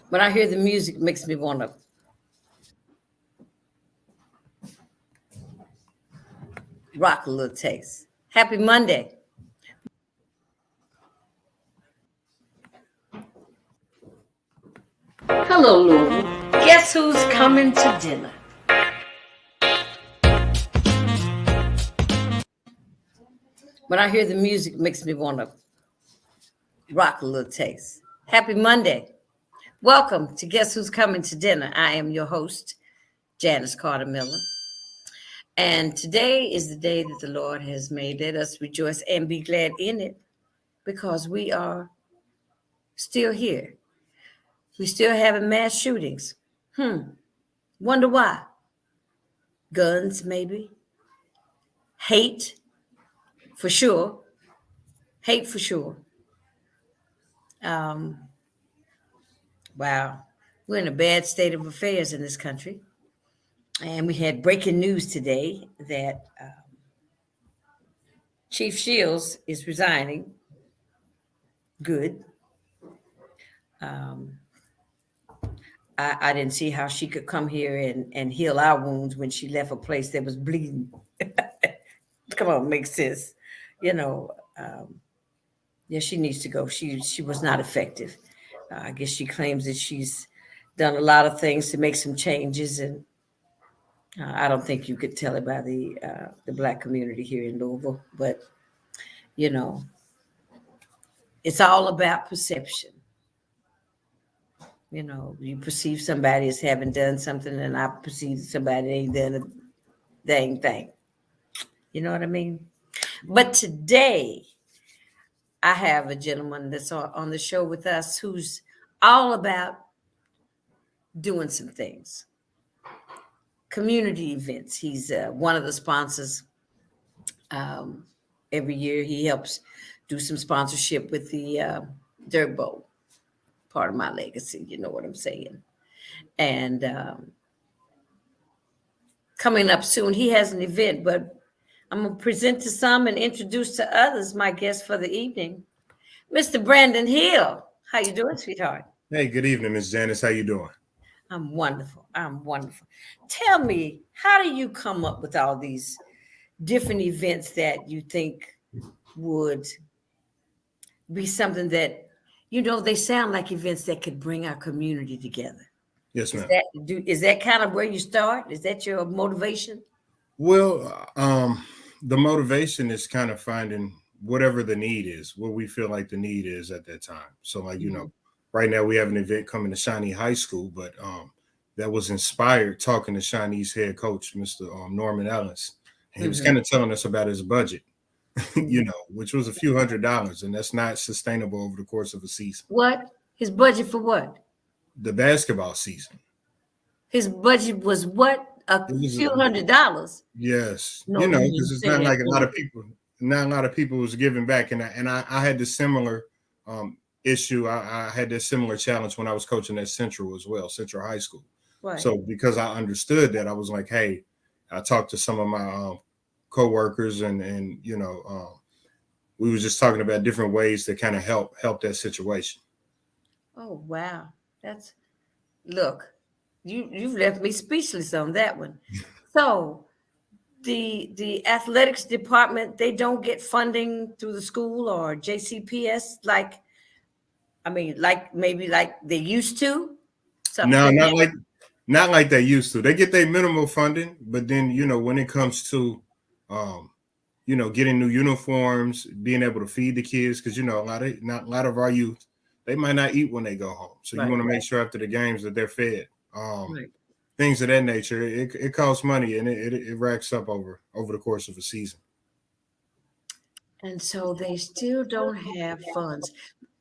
When I hear the music, it makes me want to rock a little taste. Happy Monday. Hello, Louisville. Guess who's coming to dinner? When I hear the music, it makes me want to rock a little taste. Happy Monday. Welcome to Guess Who's Coming to Dinner. I am your host, Janice Carter Miller. And today is the day that the Lord has made. Let us rejoice and be glad in it because we are still here. We still having mass shootings. Wonder why? Guns, maybe. Hate, for sure. Hate, for sure. Um, wow. We're in a bad state of affairs in this country. And we had breaking news today that Chief Shields is resigning. Good. Um, I didn't see how she could come here and heal our wounds when she left a place that was bleeding. Come on, makes sense. You know, yeah, she needs to go. She was not effective. I guess she claims that she's done a lot of things to make some changes, and I don't think you could tell it by the black community here in Louisville. But you know, it's all about perception. You know, you perceive somebody as having done something, and I perceive somebody ain't done a dang thing. You know what I mean? But today, I have a gentleman that's on the show with us who's all about doing some things. Community events. He's one of the sponsors. Um, every year, he helps do some sponsorship with the Dirt Bowl, part of my legacy. You know what I'm saying? And coming up soon, he has an event, but I'm going to present to some and introduce to others my guest for the evening, Mr. Brandon Hill. How you doing, sweetheart? Hey, good evening, Miss Janice. How you doing? I'm wonderful. I'm wonderful. Tell me, how do you come up with all these different events that you think would be something that, they sound like events that could bring our community together? Yes, Is ma'am. that kind of where you start? Is that your motivation? Well, the motivation is kind of finding whatever the need is, what we feel like the need is at that time. So, like, Mhm. right now we have an event coming to Shawnee High School, but that was inspired talking to Shawnee's head coach, Mr. Norman Ellis. And he was Mhm. kind of telling us about his budget, Mhm. which was a few $100s, and that's not sustainable over the course of a season. What? His budget for what? The basketball season. His budget was what? A It was few $100s. Yes, No, you because didn't it's say not that. like a lot of people. Not a lot of people was giving back, and I had this similar issue. I had this similar challenge when I was coaching at Central as well, Central High School. Right. So because I understood that, I was like, hey, I talked to some of my coworkers, and we was just talking about different ways to kind of help that situation. Oh wow. That's look, you've left me speechless on that one. So the athletics department, they don't get funding through the school or JCPS like maybe like they used to. Something No, like that. not like they used to. They get their minimal funding, but then when it comes to um, getting new uniforms, being able to feed the kids, because a lot of our youth, they might not eat when they go home. So you Right, want to make sure after the games that they're fed. right. Things of that nature. It costs money, and it racks up over the course of a season. And so they still don't have funds.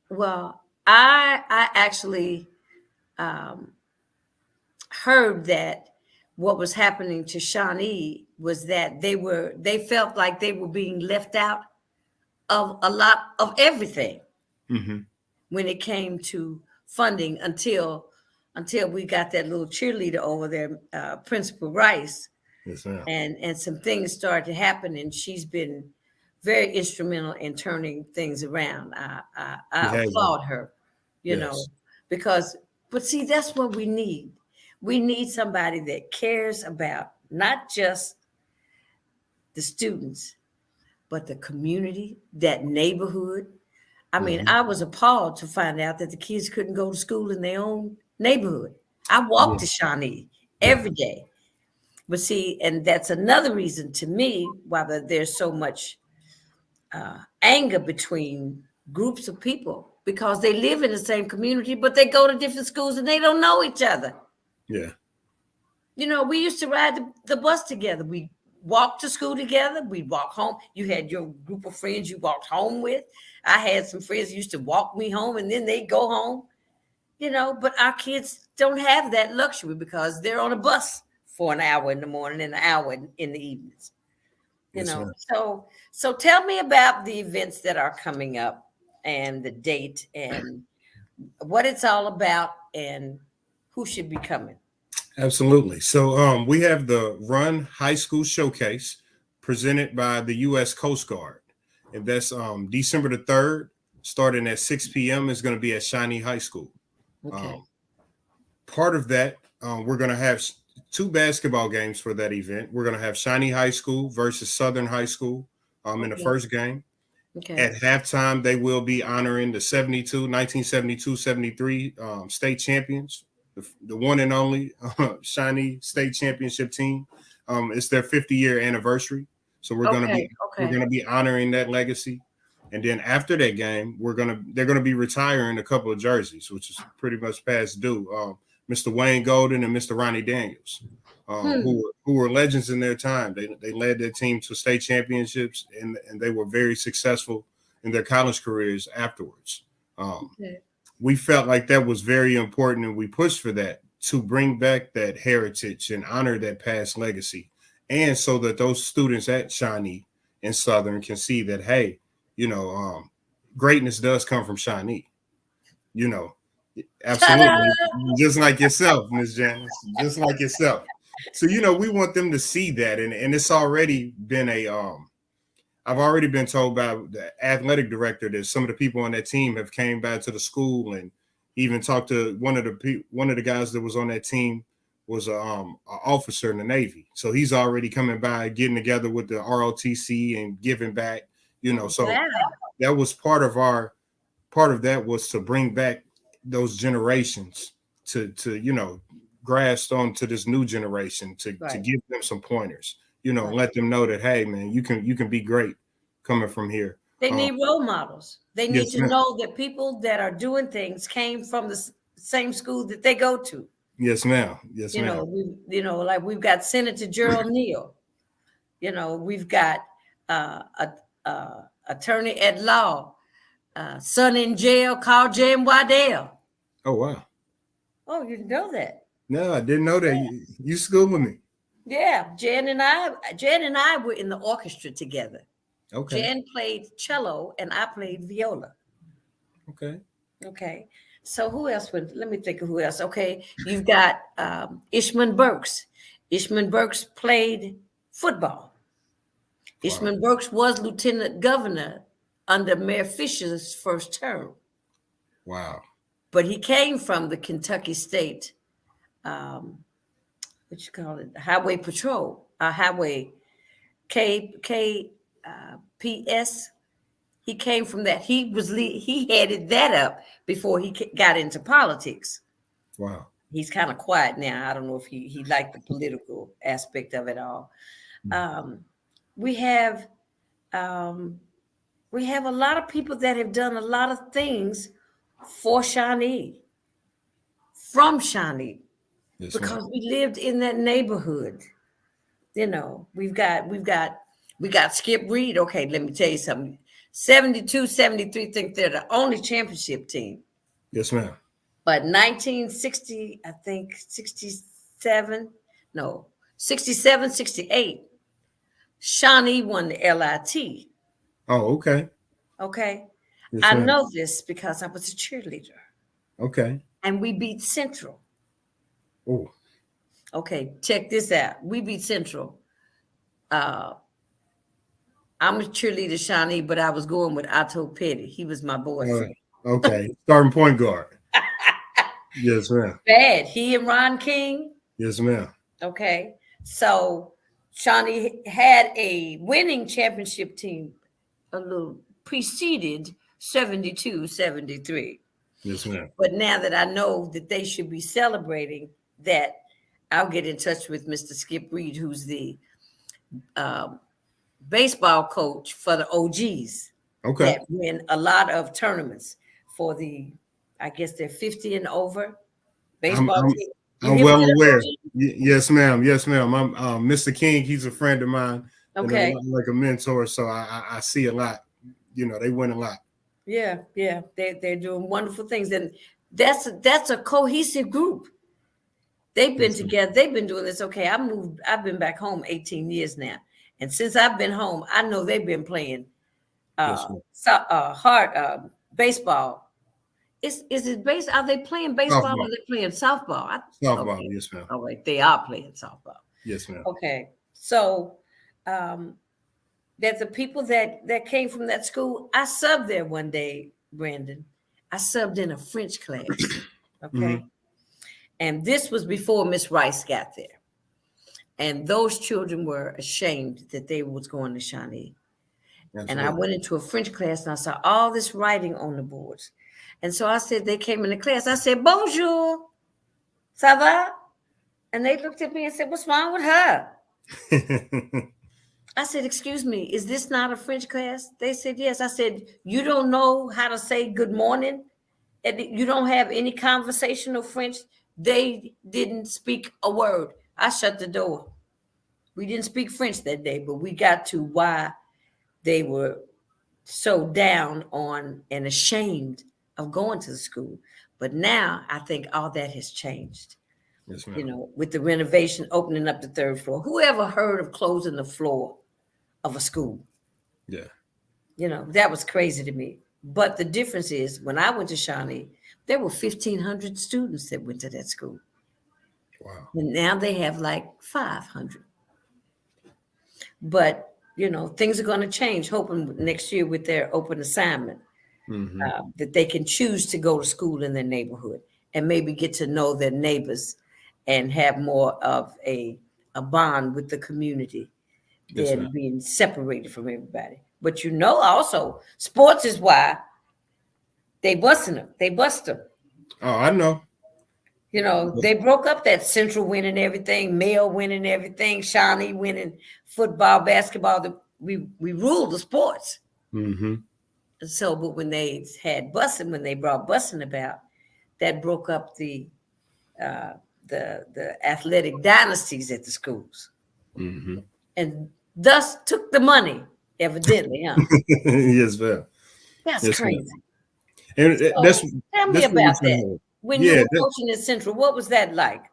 Well, I actually um, heard that what was happening to Shawnee was that they felt like they were being left out of a lot of everything Hmm. when it came to funding until we got that little cheerleader over there, Principal Rice, Yes, ma'am. and some things started to happen, and she's been very instrumental in turning things around. I She has been. applaud her, you know, Yes. because But see, that's what we need. We need somebody that cares about not just the students, but the community, that neighborhood. I mean, Mhm. I was appalled to find out that the kids couldn't go to school in their own neighborhood. I Yeah. walked to Shawnee every day. But see, and that's another reason to me why there's so much anger between groups of people because they live in the same community, but they go to different schools and they don't know each other. Yeah. You know, we used to ride the bus together. We walked to school together. We'd walk home. You had your group of friends you walked home with. I had some friends who used to walk me home and then they go home, you know, but our kids don't have that luxury because they're on a bus for an hour in the morning and an hour in the evenings. You Yes, know, ma'am. so tell me about the events that are coming up and the date and what it's all about and who should be coming. Absolutely. So we have the Run High School Showcase presented by the U.S. Coast Guard. And that's December the 3rd, starting at 6 p.m. is going to be at Shawnee High School. Okay. Um, Part of that, we're going to have two basketball games for that event. We're going to have Shawnee High School versus Southern High School in the Okay. first game. Okay. At halftime, they will be honoring the 1972-73 state champions, the one and only Shawnee State Championship team. It's their 50-year anniversary, so we're going to Okay. be honoring that legacy. And then after that game, they're gonna be retiring a couple of jerseys, which is pretty much past due. Mr. Wayne Golden and Mr. Ronnie Daniels, Hmm. who were legends in their time. They led their team to state championships, and they were very successful in their college careers afterwards. Um, Okay. we felt like that was very important, and we pushed for that to bring back that heritage and honor that past legacy, and so that those students at Shawnee and Southern can see that, hey, you know, greatness does come from Shawnee. You know, Ta-da! absolutely, just like yourself, Miss Janice, just like yourself. So we want them to see that, and it's already been a I've already been told by the athletic director that some of the people on that team have came back to the school and even talked to one of the guys that was on that team was a officer in the Navy. So he's already coming by, getting together with the ROTC and giving back. So Wow. that was part of that was to bring back those generations to grasp onto this new generation to Right. give them some pointers, Right. let them know that, hey man, you can be great coming from here. They um need role models. They need yes to ma'am. know that people that are doing things came from the same school that they go to. Yes ma'am. Yes You know, ma'am. like we've got Senator Gerald Neal. You know, we've got attorney at law, son in jail called Jan Waddell. Oh wow. Oh, you know that? No, I didn't know that. You schooled with me. Yeah, Jan and I were in the orchestra together. Okay. Jan played cello and I played viola. Okay. Okay. So who else would, let me think of who else. Okay. You've got Ishman Burks. Ishman Burks played football. Wow. Ishman Burks was lieutenant governor under Mayor Fisher's first term, Wow. but he came from the Kentucky State, um, what you call it, Highway Patrol, Highway KPS. He came from that. He headed that up before he got into politics. Wow. He's kind of quiet now. I don't know if he liked the political aspect of it all. Um, we have um, we have a lot of people that have done a lot of things for Shawnee, from Shawnee, Yes ma'am. because we lived in that neighborhood. You know, we got Skip Reed. Okay, let me tell you something. 72, 73 think they're the only championship team. Yes ma'am. But 1960, I think 67, no, 67, 68, Shawnee won the LIT. Oh, okay. Okay. Yes I ma'am. know this because I was a cheerleader Okay. and we beat Central. Oh. Okay, check this out. We beat Central. Uh, I'm a cheerleader, Shawnee, but I was going with Otto Petty. He was my All right. boyfriend. Okay. Starting point guard. Yes, ma'am. Bad. He and Ron King. Yes, ma'am. Okay. So Shawnee had a winning championship team a little preceded 72-73. Yes, ma'am. But now that I know that they should be celebrating that, I'll get in touch with Mr. Skip Reed, who's the um, baseball coach for the OGs Okay. that win a lot of tournaments for the, I guess they're 50 and over I'm baseball I'm team. You I'm hear me well say that, aware. OG? Yes, ma'am. Yes, ma'am. I'm Mr. King. He's a friend of mine and a Okay. lot like a mentor. So I see a lot. They win a lot. Yeah, yeah. They're doing wonderful things. And that's a cohesive group. They've been Yes, ma'am. together. They've been doing this. Okay, I've been back home 18 years now. And since I've been home, I know they've been playing Yes, ma'am. hard baseball. Is it base? Are they playing baseball or Softball. are they playing softball? Softball. Okay. Yes, ma'am. All right. They are playing softball. Yes, ma'am. Okay. So um, that the people that came from that school, I subbed there one day, Brandon. I subbed in a French class. Okay. Mm-hmm. And this was before Miss Rice got there. And those children were ashamed that they was going to Shawnee. And I Absolutely. went into a French class and I saw all this writing on the boards. And so I said, they came into class. I said, bonjour, ça va? And they looked at me and said, what's wrong with her? I said, excuse me, is this not a French class? They said, yes. I said, you don't know how to say good morning? And you don't have any conversational French? They didn't speak a word. I shut the door. We didn't speak French that day, but we got to why they were so down on and ashamed of going to the school. But now I think all that has changed. Yes, ma'am. With the renovation, opening up the third floor. Who ever heard of closing the floor of a school? Yeah. That was crazy to me. But the difference is when I went to Shawnee, there were 1,500 students that went to that school. Wow. And now they have like 500. But, things are going to change, hoping next year with their open assignment, Mm-hmm. that they can choose to go to school in their neighborhood and maybe get to know their neighbors and have more of a bond with the community Yes, than ma'am. being separated from everybody. But also, sports is why they busting them. They bust them. Oh, I know. They broke up that Central winning everything, Male winning everything, Shawnee winning football, basketball. We ruled the sports. Mm-hmm. So, but when they had busing, when they brought busing about, that broke up the athletic dynasties at the schools, Mm-hmm. and thus took the money. Evidently, huh? Yes, ma'am. That's Yes, ma'am. crazy. And So, that's tell me what we're about that. saying. When you Yeah. were coaching at Central, what was that like?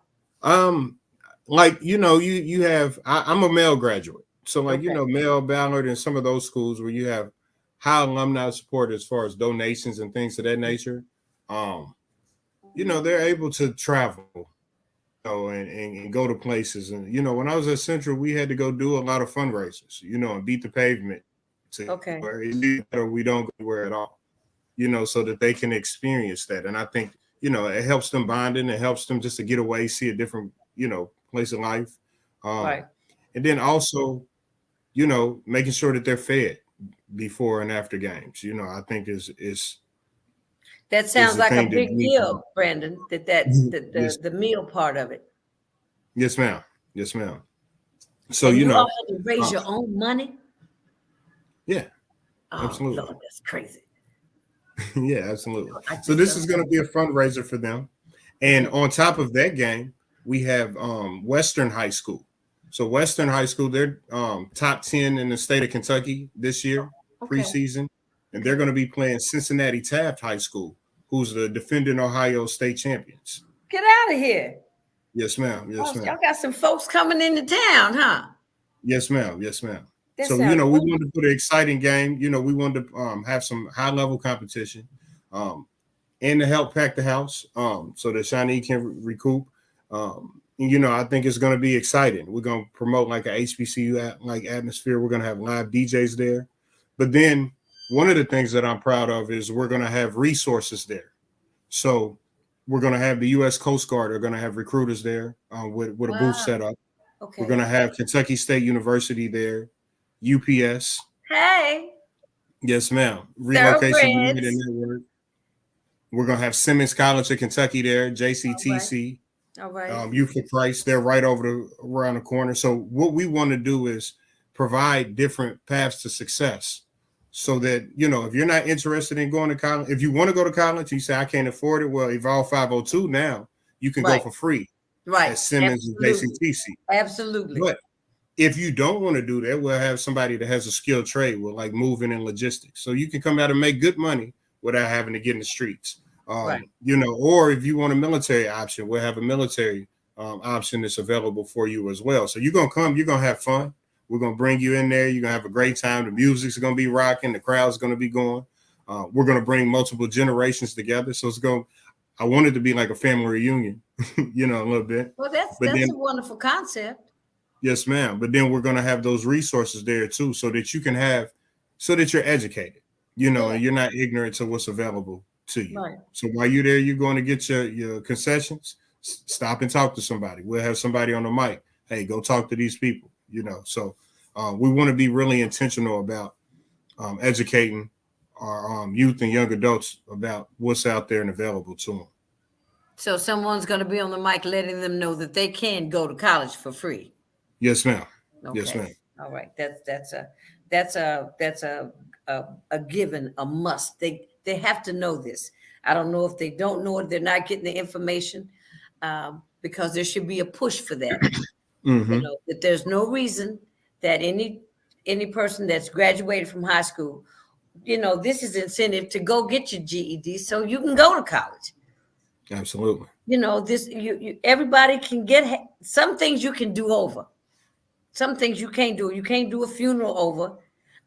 Like you have. I'm a male graduate, so like Okay. Male Ballard and some of those schools where you have high alumni support as far as donations and things of that nature. They're able to travel, and go to places. And when I was at Central, we had to go do a lot of fundraisers, and beat the pavement to Okay. where we don't go anywhere at all, so that they can experience that. And I think it helps them bonding. It helps them just to get away, see a different place of life, Right. and then also making sure that they're fed before and after games. I think is That sounds the like a thing that big we deal, Brandon. That's yes, the meal part of it. yes, ma'am. Yes, ma'am. So And you all had to raise uh, your own money. yeah, Oh absolutely. Lord, that's crazy. Yeah, absolutely. I So just this don't is going to be a fundraiser for them. And on top of that game, we have Western High School. So Western High School, they're top 10 in the state of Kentucky this year, Okay. preseason. And they're going to be playing Cincinnati Taft High School, who's the defending Ohio state champions. Get out of here. Yes, ma'am. Yes, Oh, ma'am. y'all got some folks coming into town, huh? Yes, ma'am. Yes, ma'am. That So, sounds we wonderful. wanted to put an exciting game. We wanted to have some high level competition. And to help pack the house so that Shawnee can recoup. I think it's going to be exciting. We're going to promote like a HBCU like atmosphere. We're going to have live DJs there. But then one of the things that I'm proud of is we're going to have resources there. So We're going to have the U.S. Coast Guard. Are going to have recruiters there with a booth Wow. set up. We're Okay. going to have Kentucky State University there, UPS. Hey, Yes, ma'am. Relocation United thoroughbreds. Network. We're going to have Simmons College of Kentucky there, All right. JCTC, All right. Youth for Christ. They're right around the corner. So what we want to do is provide different paths to success so that, if you're not interested in going to college, if you want to go to college, you say, I can't afford it. Well, Evolve 502 now, you can go Right. for free Right. at Simmons and Absolutely. JCTC. Absolutely. But if you don't want to do that, we'll have somebody that has a skilled trade with like moving and logistics. So you can come out and make good money without having to get in the streets. Right. Or if you want a military option, we'll have a military option that's available for you as well. So you're going to come, you're going to have fun. We're going to bring you in there. You're going to have a great time. The music's going to be rocking. The crowd's going to be going. We're going to bring multiple generations together. So I want it to be like a family reunion, a little bit. Well, that's then, a wonderful concept. Yes, ma'am. But then we're going to have those resources there too, so that you're educated, and you're not ignorant to what's available to you. Right. So while you're there, you're going to get your concessions, stop and talk to somebody. We'll have somebody on the mic. Hey, go talk to these people, So we want to be really intentional about educating our youth and young adults about what's out there and available to them. So someone's going to be on the mic letting them know that they can go to college for free. Yes, ma'am. Okay. Yes, ma'am. All right. That's a given, a must. They have to know this. I don't know if they don't know it, they're not getting the information, because there should be a push for that. Mm-hmm. That there's no reason that any person that's graduated from high school, this is incentive to go get your GED so you can go to college. Absolutely. Everybody can get some things you can do over. Some things you can't do. You can't do a funeral over.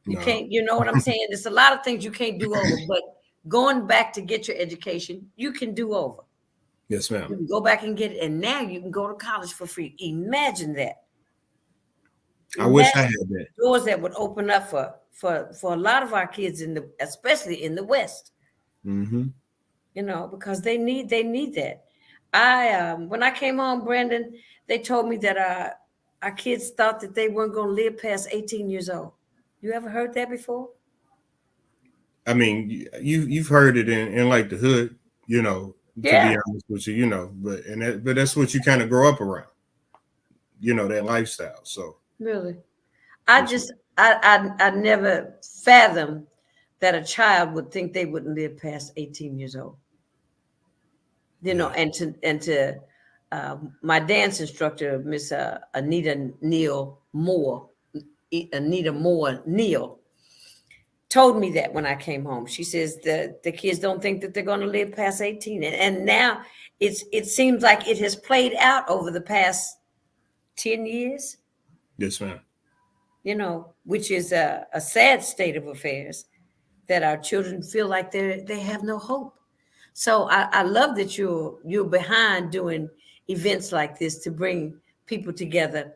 You can't, you know what I'm saying? There's a lot of things you can't do over, but going back to get your education, you can do over. Yes, ma'am. You can go back and get it, and now you can go to college for free. Imagine that. I wish I had that. Doors that would open up for a lot of our kids especially in the West. Mm-hmm. Because they need that. When I came home, Brandon, they told me that our kids thought that they weren't going to live past 18 years old. You ever heard that before? I mean, you've heard it in like the hood, to be honest with you, but that's what you kind of grow up around, that lifestyle. So really, I never fathomed that a child would think they wouldn't live past 18 years old. And to my dance instructor, Miss Anita Moore Neal, told me that when I came home. She says that the kids don't think that they're going to live past 18. And now it seems like it has played out over the past 10 years. Yes, ma'am. Which is a sad state of affairs, that our children feel like they have no hope. So I love that you're behind doing events like this to bring people together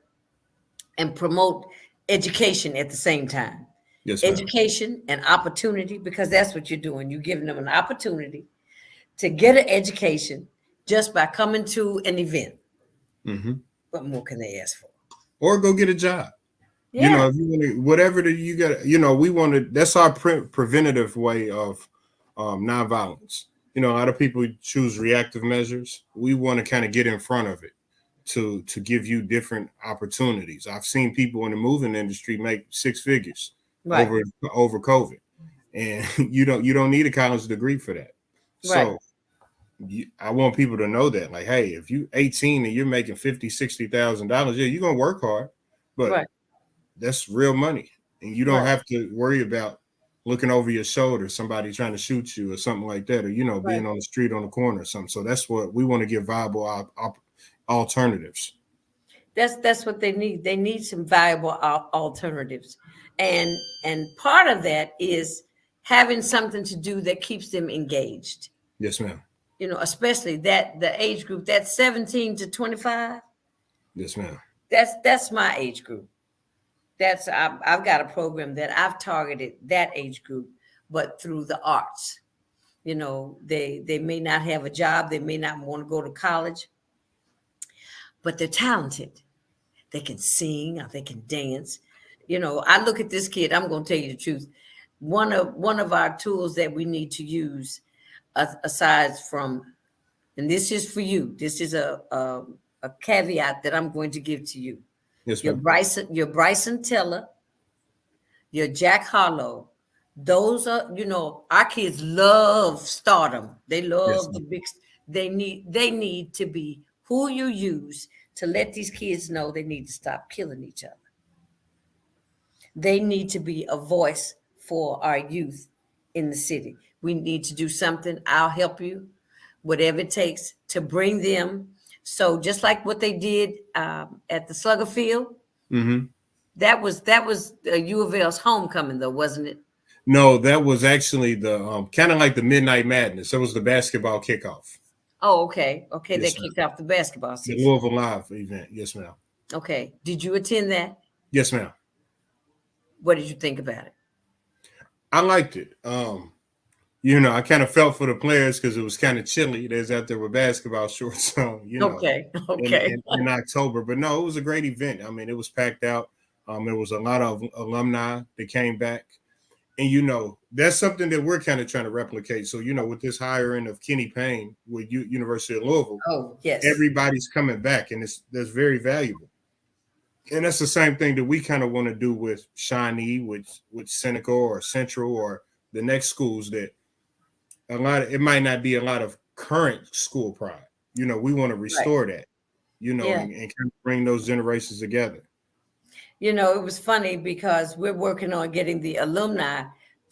and promote education at the same time. Yes, ma'am. Education and opportunity, because that's what you're doing. You're giving them an opportunity to get an education just by coming to an event. Mm-hmm. What more can they ask for? Or go get a job. Yeah. If you want to, whatever you got, we want to. That's our preventative way of nonviolence. A lot of people choose reactive measures. We want to kind of get in front of it to give you different opportunities. I've seen people in the moving industry make 6 figures over COVID, and you don't need a college degree for that. So I want people to know that, like, hey, if you 18 and you're making $50,000-$60,000, yeah, you're gonna work hard, but that's real money, and you don't have to worry about looking over your shoulder, somebody trying to shoot you or something like that, or being on the street on the corner or something. So that's what we want to give viable alternatives. That's what they need. They need some viable alternatives, and part of that is having something to do that keeps them engaged. Yes, ma'am. Especially the age group, that's 17 to 25. Yes, ma'am. That's my age group. I've got a program that I've targeted that age group, but through the arts. You know, they may not have a job, they may not want to go to college, but they're talented. They can sing or they can dance. You know, I look at this kid, I'm going to tell you the truth. One of our tools that we need to use, aside from, and this is for you, this is a caveat that I'm going to give to you. Yes, Your ma'am. Bryson Tiller, your Jack Harlow, those are, you know, our kids love stardom. They Yes, love the ma'am. big. They need to be who you use to let these kids know they need to stop killing each other. They need to be a voice for our youth in the city. We need to do something. I'll help you, whatever it takes to bring them. So just like what they did at the Slugger Field, Mm-hmm. that was U of L's homecoming, though, wasn't it? No, that was actually the kind of like the Midnight Madness. That was the basketball kickoff. Oh, okay, okay. They Yes, ma'am. kicked off the basketball The season. Louisville Live event. Yes, ma'am. Okay, did you attend that? Yes, ma'am. What did you think about it? I liked it. I kind of felt for the players because it was kind of chilly. They was out there with basketball shorts on, Okay, in, okay. in, in October. But no, it was a great event. I mean, it was packed out. There was a lot of alumni that came back. And, that's something that we're kind of trying to replicate. So, with this hiring of Kenny Payne with University of Louisville, Oh, yes. everybody's coming back, and that's very valuable. And that's the same thing that we kind of want to do with Shawnee, with Seneca or Central or the next schools that it might not be a lot of current school pride. We want to Right. restore that, Yeah. and kind of bring those generations together. You know, it was funny because we're working on getting the alumni,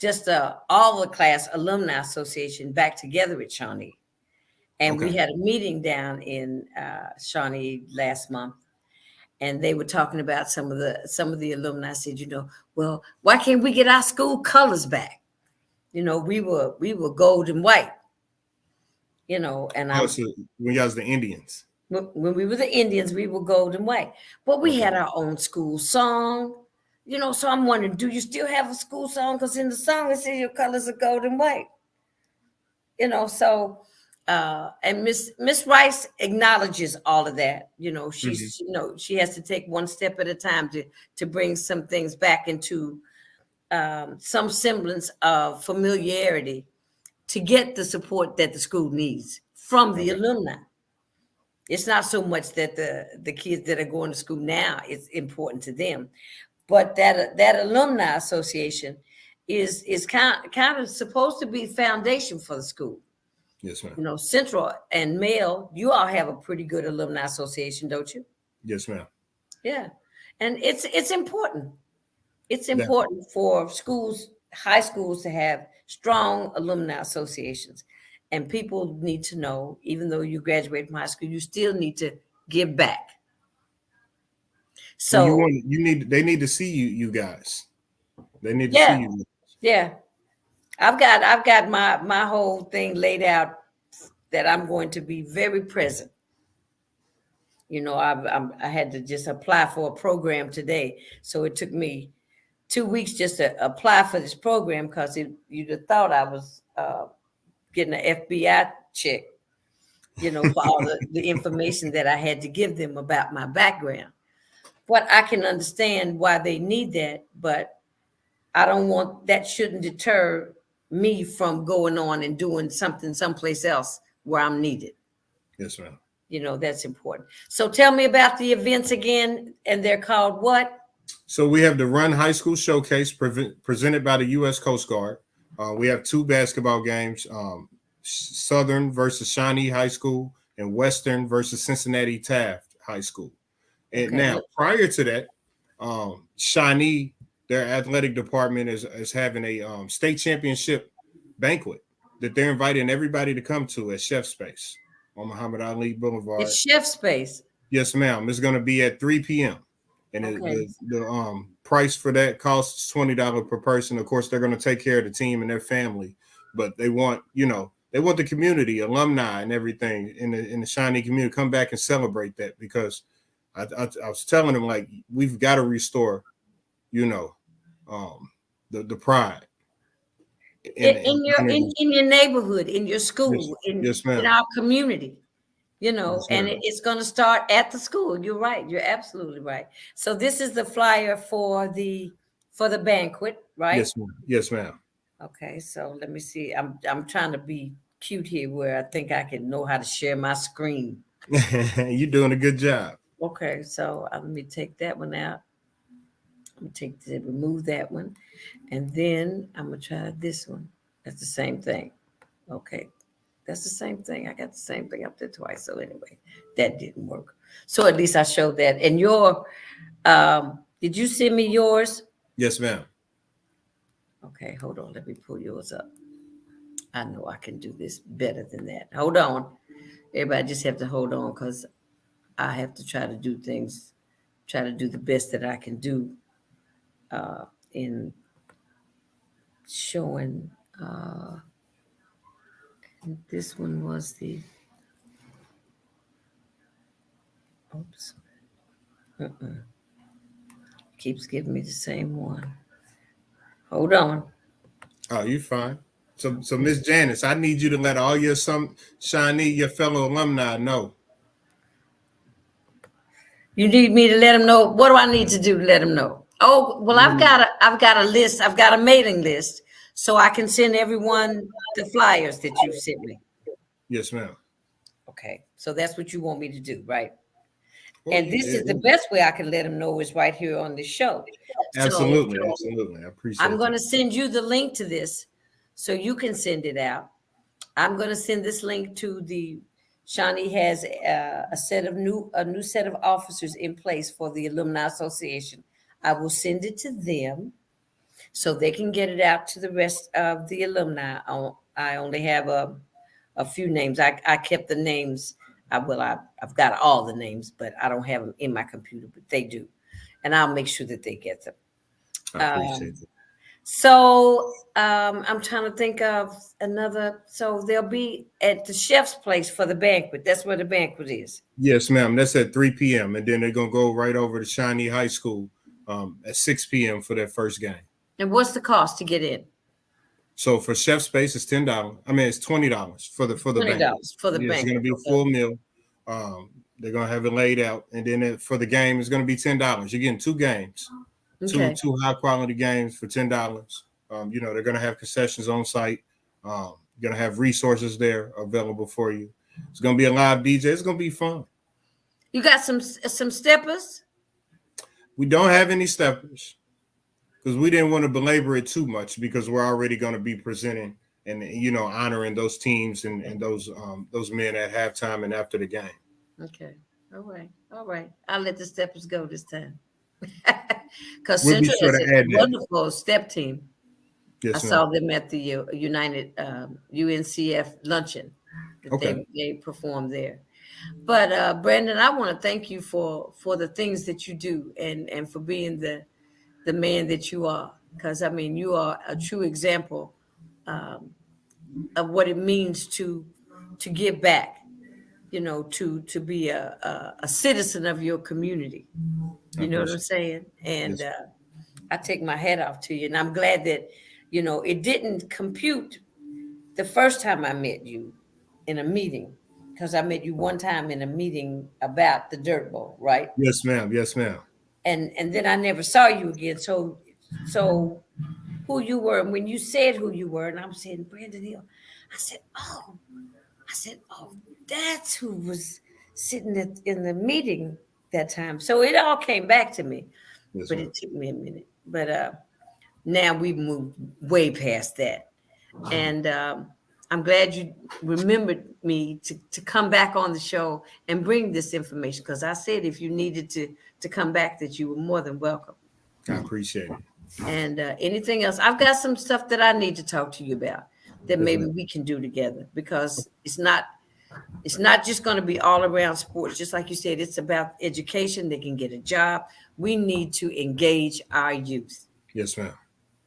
just all the class alumni association back together at Shawnee. And we Okay. had a meeting down in Shawnee last month, and they were talking about some of the alumni said, well, why can't we get our school colors back? We were gold and white, and Oh, I'm so when y'all was the Indians. when we were the Indians, we were gold and white, but we Okay. had our own school song. So I'm wondering, do you still have a school song? Because in the song it says your colors are gold and white. So and Miss Rice acknowledges all of that. Hmm. She has to take one step at a time to bring some things back into some semblance of familiarity to get the support that the school needs from the Okay. alumni. It's not so much that the kids that are going to school now is important to them, but that alumni association is kind of supposed to be foundation for the school. Yes, ma'am. Central and Male, you all have a pretty good alumni association, don't you? Yes, ma'am. Yeah, and it's important. It's Definitely. important for schools, high schools, to have strong alumni associations. And people need to know, even though you graduate from high school, you still need to give back. Well, So, they need to see you guys. They need to see yeah, you. yeah. I've got my whole thing laid out that I'm going to be very present. I had to just apply for a program today, so it took me 2 weeks just to apply for this program because you'd have thought I was getting an FBI check, for all the information that I had to give them about my background. But I can understand why they need that, but I don't want that shouldn't deter me from going on and doing something someplace else where I'm needed. Yes, ma'am. That's important. So tell me about the events again, and they're called what? So we have the R.U.N High School Showcase presented by the U.S. Coast Guard. We have two basketball games: Southern versus Shawnee High School, and Western versus Cincinnati Taft High School. And Okay. now, prior to that, Shawnee, their athletic department is having a state championship banquet that they're inviting everybody to come to at Chef Space on Muhammad Ali It's Boulevard. Chef Space. Yes, ma'am. It's going to be at 3 p.m. And Okay. the price for that costs $20 per person. Of course, they're going to take care of the team and their family, but they want the community, alumni, and everything in the Shawnee community come back and celebrate that because I was telling them like we've got to restore, you know, the pride and in your neighborhood, in your yes, school, yes, in ma'am. our community, Yes, and ma'am. it's going to start at the school. You're right. You're absolutely right. So this is the flyer for the banquet, right? Yes, ma'am. Yes, ma'am. Okay, so let me see. I'm trying to be cute here where I think I can know how to share my screen. You're doing a good job. Okay, so let me take that one out. Let me remove that one. And then I'm gonna try this one. That's the same thing. Okay. That's the same thing. I got the same thing up there twice. So anyway, that didn't work. So at least I showed that. And did you send me yours? Yes, ma'am. Okay, hold on. Let me pull yours up. I know I can do this better than that. Hold on. Everybody just have to hold on because I have to try to do things, try to do the best that I can do in showing. This one was the, oops, keeps giving me the same one. Hold on. Oh, you fine. So Miss Janice, I need you to let all your Shawnee, your fellow alumni know. You need me to let them know. What do I need to do to let them know? Oh, well, I've got a list. I've got a mailing list, so I can send everyone the flyers that you sent me. Yes, ma'am. Okay, so that's what you want me to do, right? Well, And this is the best way I can let them know is right here on the show. So absolutely, absolutely. I I'm appreciate going that. to send you the link to this, so you can send it out. I'm going to send this link to the Shawnee has a new set of officers in place for the Alumni Association. I will send it to them so they can get it out to the rest of the alumni. I only have a few names. I kept the names. I've got all the names, but I don't have them in my computer, but they do. And I'll make sure that they get them. I Um, appreciate it. so I'm trying to think of another. So they'll be at the chef's place for the banquet. That's where the banquet is. Yes, ma'am. That's at 3 p.m. And then they're gonna go right over to Shawnee High School at 6 p.m. for their first game. And what's the cost to get in? So for chef space, it's $10. I mean, it's $20 for the banquet. $20 for the Yeah, it's gonna banquet. be a full meal. They're gonna have it laid out, and then for the game, it's gonna be $10. You're getting two games, two Okay. two high quality games for $10. They're gonna have concessions on site. You're gonna have resources there available for you. It's gonna be a live DJ. It's gonna be fun. You got some steppers? We don't have any steppers because we didn't want to belabor it too much because we're already going to be presenting and honoring those teams and those men at halftime and after the game. Okay. All right. All right. I'll let the steppers go this time. Because We'll be Central sure has to a add that. wonderful step team. I Yes, saw ma'am. them at the United UNCF luncheon that Okay. they performed there. But Brandon, I want to thank you for the things that you do and for being the man that you are. Because I mean, you are a true example of what it means to give back. To be a citizen of your community. I You know what I'm appreciate saying? it. And Yes. I take my hat off to you. And I'm glad that, it didn't compute the first time I met you in a meeting, because I met you one time in a meeting about the Dirt Bowl, right? Yes, ma'am. Yes, ma'am. And then I never saw you again. So who you were, and when you said who you were, and I'm saying Brandon Hill, I said, oh, that's who was sitting in the meeting that time. So it all came back to me, Yes, but ma'am. it took me a minute. But now we've moved way past that. And I'm glad you remembered me to come back on the show and bring this information, because I said if you needed to come back, that you were more than welcome. I appreciate it. And anything else, I've got some stuff that I need to talk to you about that Yes, maybe ma'am. we can do together, because it's not just going to be all around sports. Just like you said, it's about education. They can get a job. We need to engage our youth. Yes, ma'am.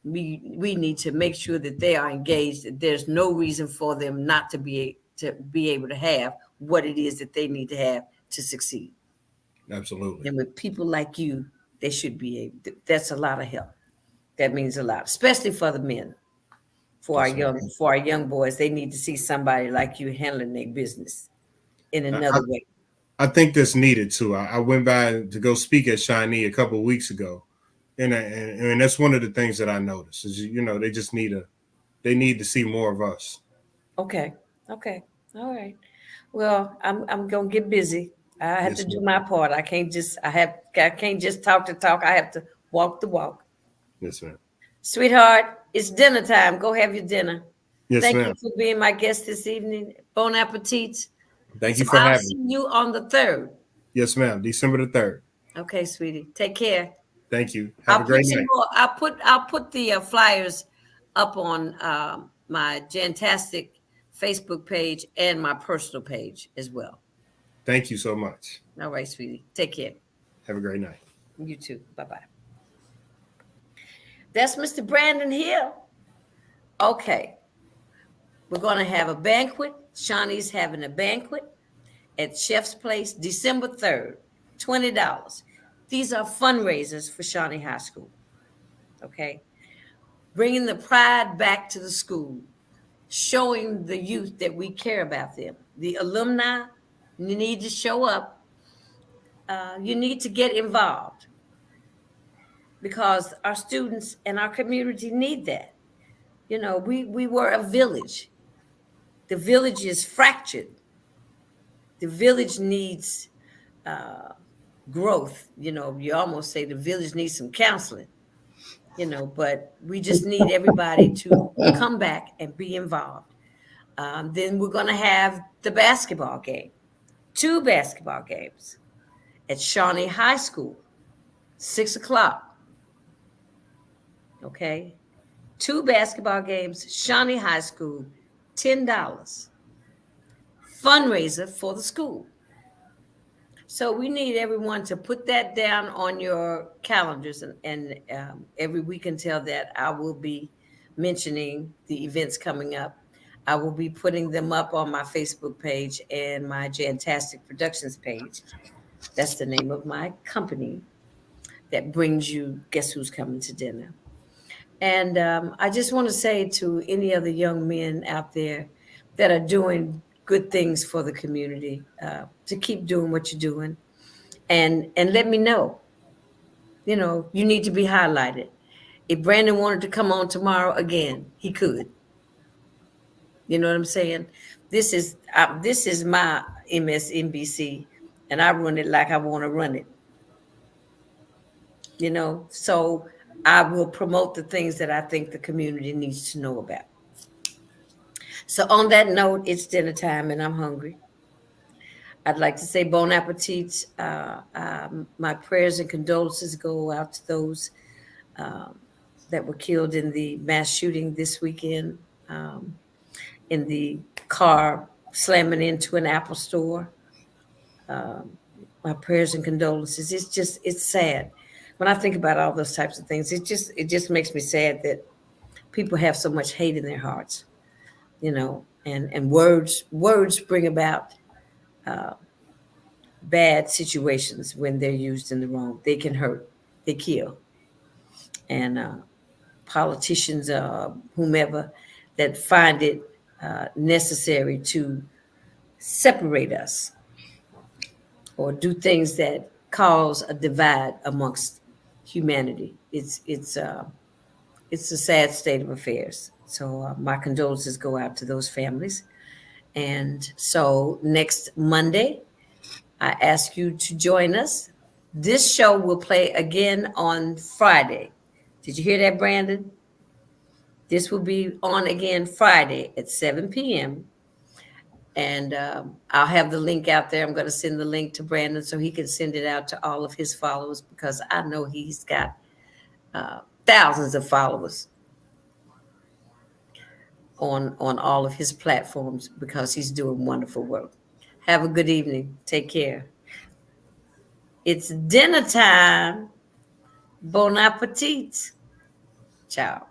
We need to make sure that they are engaged. That there's no reason for them not to be able to have what it is that they need to have to succeed. Absolutely. And with people like you, they should be able. That's a lot of help. That means a lot, especially for the men. Yes, ma'am. for our young boys. They need to see somebody like you handling their business in I, another way. I think that's needed too. I went by to go speak at Shawnee a couple of weeks ago, and that's one of the things that I noticed is they just they need to see more of us. Okay. Okay. All right. Well, I'm gonna get busy. I have to Yes, do ma'am. my part. I can't just talk to talk. I have to walk the walk. Yes, ma'am. Sweetheart, it's dinner time. Go have your dinner. Yes, Thank you ma'am. for being my guest this evening. Bon appetit. Thank So you for I'll having see me. you on the 3rd. Yes, ma'am. December the 3rd. Okay, sweetie. Take care. Thank you. Have a great night. I'll put the flyers up on my Jantastic Facebook page and my personal page as well. Thank you so much. All right, sweetie. Take care. Have a great night. You too. Bye bye. That's Mr. Brandon Hill. Okay, we're going to have a banquet. Shawnee's having a banquet at Chef's Place, December 3rd, $20. These are fundraisers for Shawnee High School. Okay, bringing the pride back to the school, showing the youth that we care about them. The alumni, you need to show up. You need to get involved because our students and our community need that. We were a village. The village is fractured. The village needs growth. You almost say the village needs some counseling. But we just need everybody to come back and be involved. Then we're going to have the basketball game, 2 basketball games at Shawnee High School, 6 o'clock. Okay, 2 basketball games, Shawnee High School, $10. Fundraiser for the school. So we need everyone to put that down on your calendars, and every week until that, I will be mentioning the events coming up. I will be putting them up on my Facebook page and my Jantastic Productions page. That's the name of my company that brings you Guess Who's Coming to Dinner. And I just want to say to any other young men out there that are doing good things for the community, to keep doing what you're doing, and let me know. You need to be highlighted. If Brandon wanted to come on tomorrow again, he could. You know what I'm saying? This is my MSNBC, and I run it like I want to run it. So I will promote the things that I think the community needs to know about. So on that note, it's dinner time and I'm hungry. I'd like to say bon appetit. My prayers and condolences go out to those um, that were killed in the mass shooting this weekend, in the car slamming into an Apple store. Um, my prayers and condolences. It's sad. When I think about all those types of things, it just makes me sad that people have so much hate in their hearts, and words bring about uh, bad situations when they're used in the wrong. They can hurt, they kill, and politicians, whomever, that find it necessary to separate us or do things that cause a divide amongst humanity. It's a sad state of affairs. So my condolences go out to those families. And so next Monday, I ask you to join us. This show will play again on Friday. Did you hear that, Brandon? This will be on again Friday at 7 p.m. And I'll have the link out there. I'm going to send the link to Brandon so he can send it out to all of his followers, because I know he's got thousands of followers on all of his platforms, because he's doing wonderful work. Have a good evening. Take care. It's dinner time. Bon appetit. Ciao.